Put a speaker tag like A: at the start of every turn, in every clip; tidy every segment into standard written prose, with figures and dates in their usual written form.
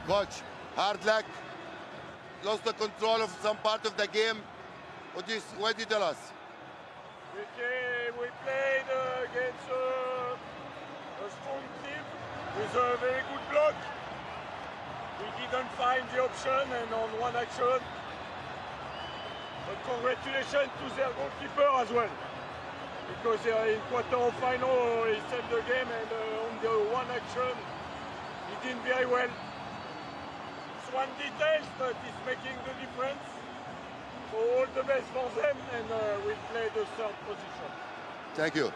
A: Coach, hard luck. Lost the control of some part of the game. What do you tell us?
B: We played against a strong team with a very good block. We didn't find the option and on one action. But congratulations to their goalkeeper as well. Because in quarter-final he saved the game and on the one action he did very well. It's one detail that is making the difference. So all the best for them and we play the third position.
A: Thank you.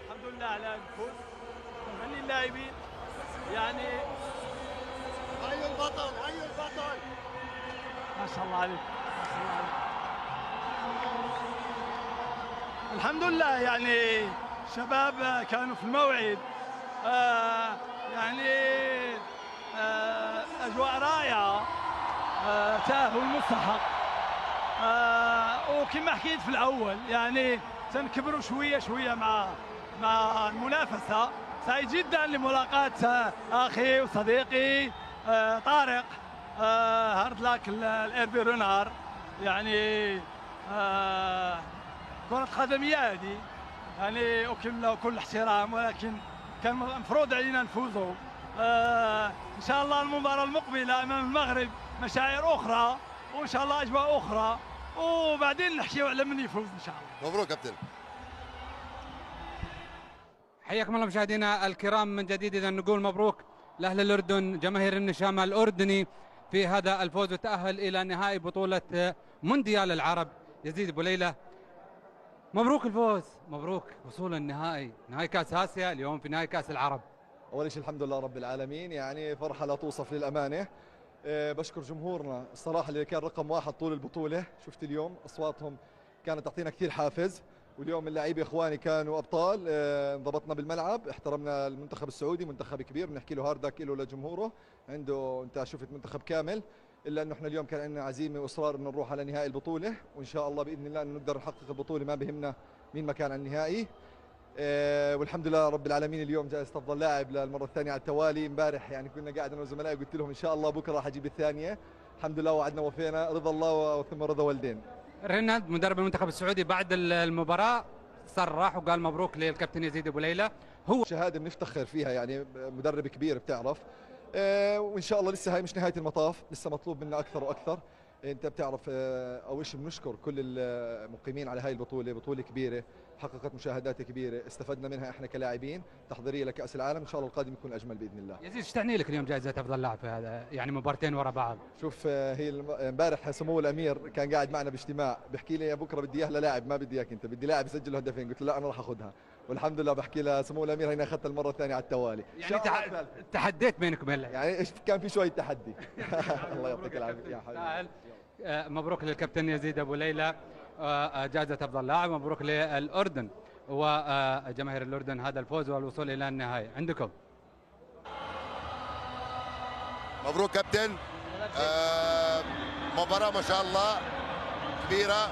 C: الحمد لله على الفوز. نهني اللاعبين يعني
D: هيا البطل هيا البطل.
C: ما شاء الله عليك ما شاء الله عليك. الحمد لله يعني شباب كانوا في الموعد يعني أجواء رائعة تأهل مستحق وكما حكيت في الأول يعني سنكبروا شوية شوية مع المنافسة. سعيد جدا لملاقاة أخي وصديقي طارق هارد لاك الإيربي رونار. يعني كرة قدمية هذه يعني أكل كل احترام ولكن كان مفروض علينا نفوزوا. إن شاء الله المباراة المقبلة أمام المغرب مشاعر أخرى وإن شاء الله أجواء أخرى وبعدين نحكيوا على من يفوز إن شاء الله.
A: مبروك كابتن.
E: حياكم الله مشاهدينا الكرام من جديد. إذا نقول مبروك لأهل الأردن جماهير النشامة الأردني في هذا الفوز وتأهل إلى نهائي بطولة مونديال العرب. يزيد أبو ليلى مبروك الفوز، مبروك وصول النهائي، نهائي كأس آسيا اليوم في نهائي كأس العرب.
F: أول شيء الحمد لله رب العالمين، يعني فرحة لا توصف للأمانة. بشكر جمهورنا الصراحة اللي كان رقم واحد طول البطولة. شفت اليوم أصواتهم كانت تعطينا كثير حافز، واليوم اللعيبة إخواني كانوا أبطال. انضبطنا بالملعب، احترمنا المنتخب السعودي، منتخب كبير بنحكي له هاردك له لجمهوره عنده. أنت شفت منتخب كامل، إلا أنه إحنا اليوم كان عندنا عزيمة وإصرار إنه نروح على نهائي البطولة، وإن شاء الله بإذن الله إنه نقدر نحقق البطولة، ما بهمنا مين ما كان على النهائي. والحمد لله رب العالمين اليوم جائزة أفضل لاعب للمرة الثانية على التوالي. امبارح يعني كنا قاعد أنا وزملائي قلت لهم إن شاء الله بكرة راح أجيب الثانية. الحمد لله وعدنا وفينا، رضا الله ثم رضا والدين.
E: رينالد مدرب المنتخب السعودي بعد المباراة صرح وقال مبروك للكابتن يزيد أبو ليلى. هو
F: شهادة بنفتخر فيها، يعني مدرب كبير بتعرف. وإن شاء الله لسه هاي مش نهاية المطاف، لسه مطلوب منا أكثر وأكثر. انت بتعرف اول شيء بنشكر كل المقيمين على هاي البطوله، بطوله كبيره حققت مشاهدات كبيره استفدنا منها احنا كلاعبين، تحضيريه لكاس العالم، ان شاء الله القادم يكون اجمل باذن الله.
E: يزيد ايش تعني لك اليوم جائزه افضل لاعب في هذا يعني مبارتين ورا بعض؟
F: شوف هي امبارح سمو الامير كان قاعد معنا باجتماع بحكي لي يا بكره بدي اياها للاعب، ما بدي اياك انت، بدي لاعب يسجل هدفين. قلت له لا انا راح اخذها، والحمد لله بحكي له سمو الامير هينا اخذتها المره الثانيه على التوالي.
E: يعني تحديت بينك وبين
F: يعني ايش كان في شويه تحدي. الله يعطيك العافيه يا حبيبي.
E: مبروك للكابتن يزيد أبو ليلى جائزة أفضل لاعب، مبروك للأردن وجماهير الأردن هذا الفوز والوصول إلى النهاية. عندكم
A: مبروك كابتن. مباراة ما شاء الله كبيرة،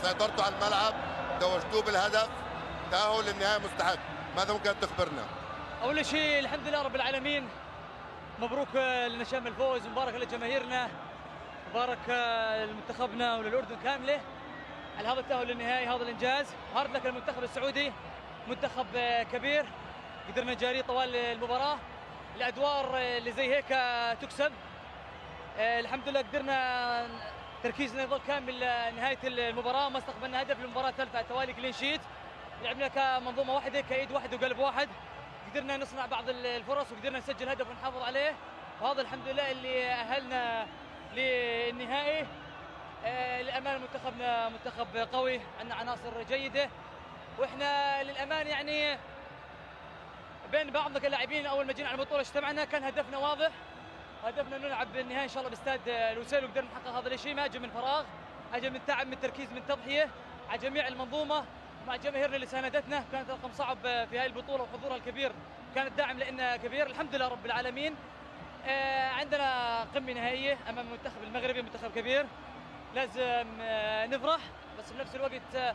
A: سيطرتوا على الملعب، توجتوه بالهدف، تأهل للنهاية مستحق. ماذا ممكن تخبرنا؟
G: أول شيء الحمد لله رب العالمين، مبروك لنشام الفوز، مبارك لجماهيرنا، مبارك لمنتخبنا وللأردن كاملة على هذا التأهل للنهائي، هذا الإنجاز. هارد لك المنتخب السعودي، منتخب كبير قدرنا نجاريه طوال المباراة. الأدوار اللي زي هيك تكسب. الحمد لله قدرنا تركيزنا يظل كامل نهاية المباراة، ما استقبلنا هدف. المباراة الثالثة على التوالي كلين شيت، لعبنا كمنظومة واحدة كإيد واحد وقلب واحد، قدرنا نصنع بعض الفرص وقدرنا نسجل هدف ونحافظ عليه، وهذا الحمد لله اللي أهلنا للنهائي. للأمانة منتخبنا منتخب قوي، عندنا عناصر جيدة، وإحنا للأمانة يعني بين بعضنا كلاعبين أول ما جينا على البطولة اجتمعنا كان هدفنا واضح، هدفنا نلعب النهائي إن شاء الله باستاد الوسيل، وقدرنا نحقق هذا الشيء. ما أجى من فراغ، أجى من تعب، من تركيز، من تضحية على جميع المنظومة مع جماهيرنا اللي ساندتنا. كانت رقم صعب في هاي البطولة وحضورها الكبير كان الدعم لنا كبير. الحمد لله رب العالمين. عندنا قمة نهائية أمام المنتخب المغربي، منتخب كبير، لازم نفرح، بس بنفس الوقت